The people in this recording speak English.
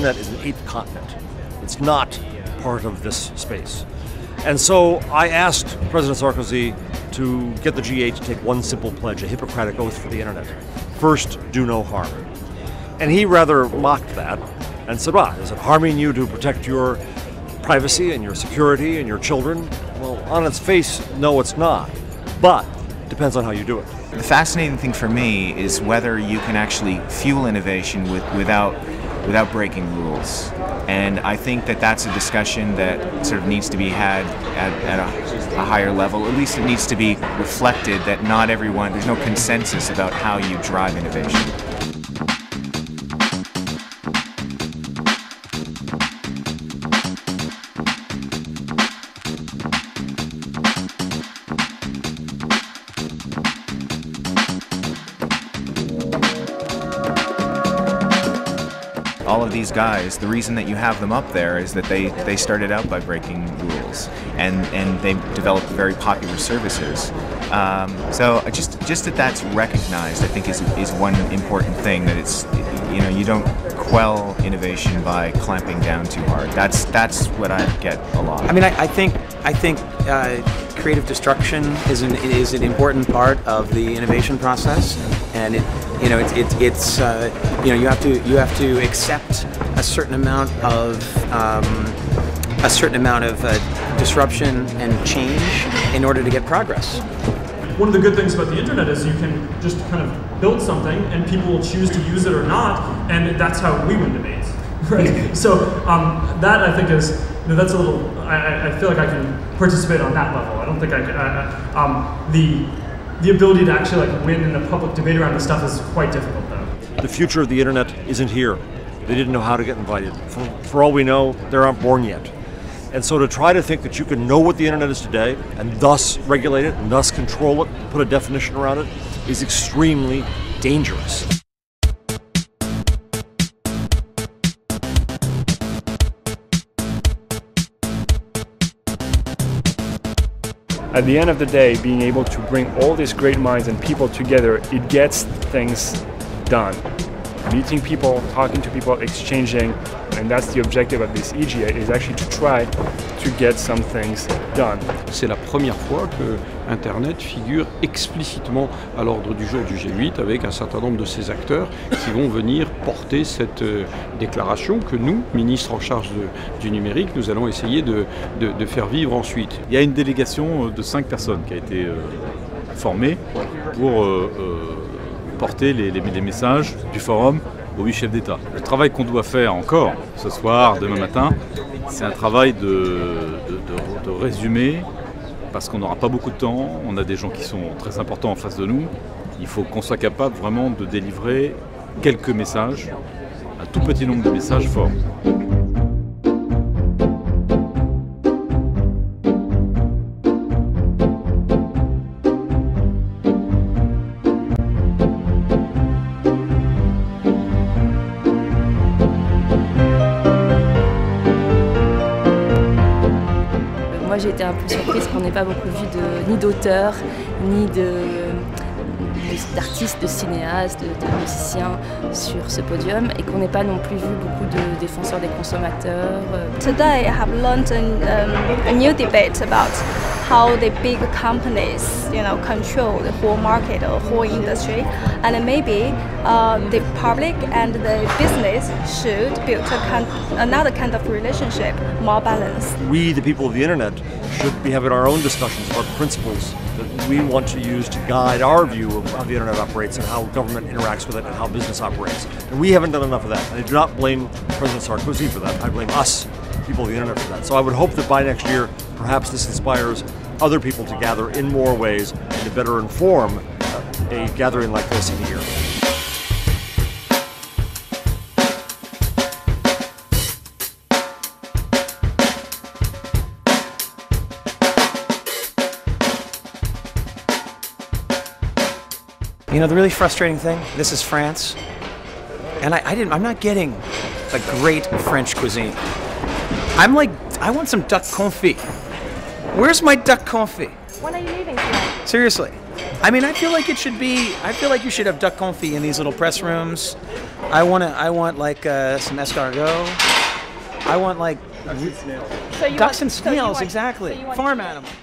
internet is an eighth continent. It's not part of this space. And so I asked President Sarkozy to get the G8 to take one simple pledge, a Hippocratic oath for the internet. First, do no harm. And he rather mocked that and said, well, is it harming you to protect your privacy and your security and your children? Well, on its face, no, it's not. But it depends on how you do it. The fascinating thing for me is whether you can actually fuel innovation without breaking rules. And I think that that's a discussion that sort of needs to be had at a higher level. At least it needs to be reflected that not everyone, there's no consensus about how you drive innovation. All of these guys, the reason that you have them up there is that they started out by breaking rules, and they developed very popular services. So just that that's recognized, I think, is one important thing. That it's, you know, you don't quell innovation by clamping down too hard. That's what I get a lot. I mean, I think creative destruction is an important part of the innovation process, and you have to accept a certain amount of disruption and change in order to get progress. One of the good things about the internet is you can just kind of build something and people will choose to use it or not, and that's how we win debates, right? So that, I think, is, you know, that's a little, I feel like I can participate on that level. I don't think the ability to actually like win in a public debate around this stuff is quite difficult, though. The future of the internet isn't here. They didn't know how to get invited. For all we know, they aren't born yet. And so to try to think that you can know what the internet is today and thus regulate it and thus control it, put a definition around it, is extremely dangerous. At the end of the day, being able to bring all these great minds and people together, it gets things done. Meeting people, talking to people, exchanging, and that's the objective of this E-G8, is actually to try to get some things done. C'est la première fois que Internet figure explicitement à l'ordre du jour du G8 avec un certain nombre de ces acteurs qui vont venir porter cette déclaration que nous, ministres en charge du numérique, nous allons essayer de faire vivre ensuite. Il y a une délégation de 5 personnes qui a été formée pour porter les messages du forum aux 8 chefs d'État. Le travail qu'on doit faire encore ce soir, demain matin, c'est un travail de résumé, parce qu'on n'aura pas beaucoup de temps, on a des gens qui sont très importants en face de nous. Il faut qu'on soit capable vraiment de délivrer quelques messages, un tout petit nombre de messages forts. Moi j'ai été un peu surprise qu'on n'ait pas beaucoup vu ni d'auteurs, ni d'artistes, de cinéastes, de musiciens sur ce podium, et qu'on n'ait pas non plus vu beaucoup de défenseurs des consommateurs. Today I have learned a new debate about how the big companies, control the whole market or whole industry, and maybe the public and the business should build another kind of relationship, more balanced. We, the people of the internet, should be having our own discussions about principles that we want to use to guide our view of how the internet operates and how government interacts with it and how business operates. And we haven't done enough of that. And I do not blame President Sarkozy for that. I blame us, people of the internet, for that. So I would hope that by next year, perhaps this inspires other people to gather in more ways and to better inform a gathering like this in a year. You know, the really frustrating thing, this is France, and I'm not getting a great French cuisine. I want some duck confit. Where's my duck confit? When are you leaving tonight? Seriously. I mean, I feel like it should be. I feel like you should have duck confit in these little press rooms. I want like some escargot. I want like So you ducks want- and so you snails, want- exactly. so you want Farm chicken. animals.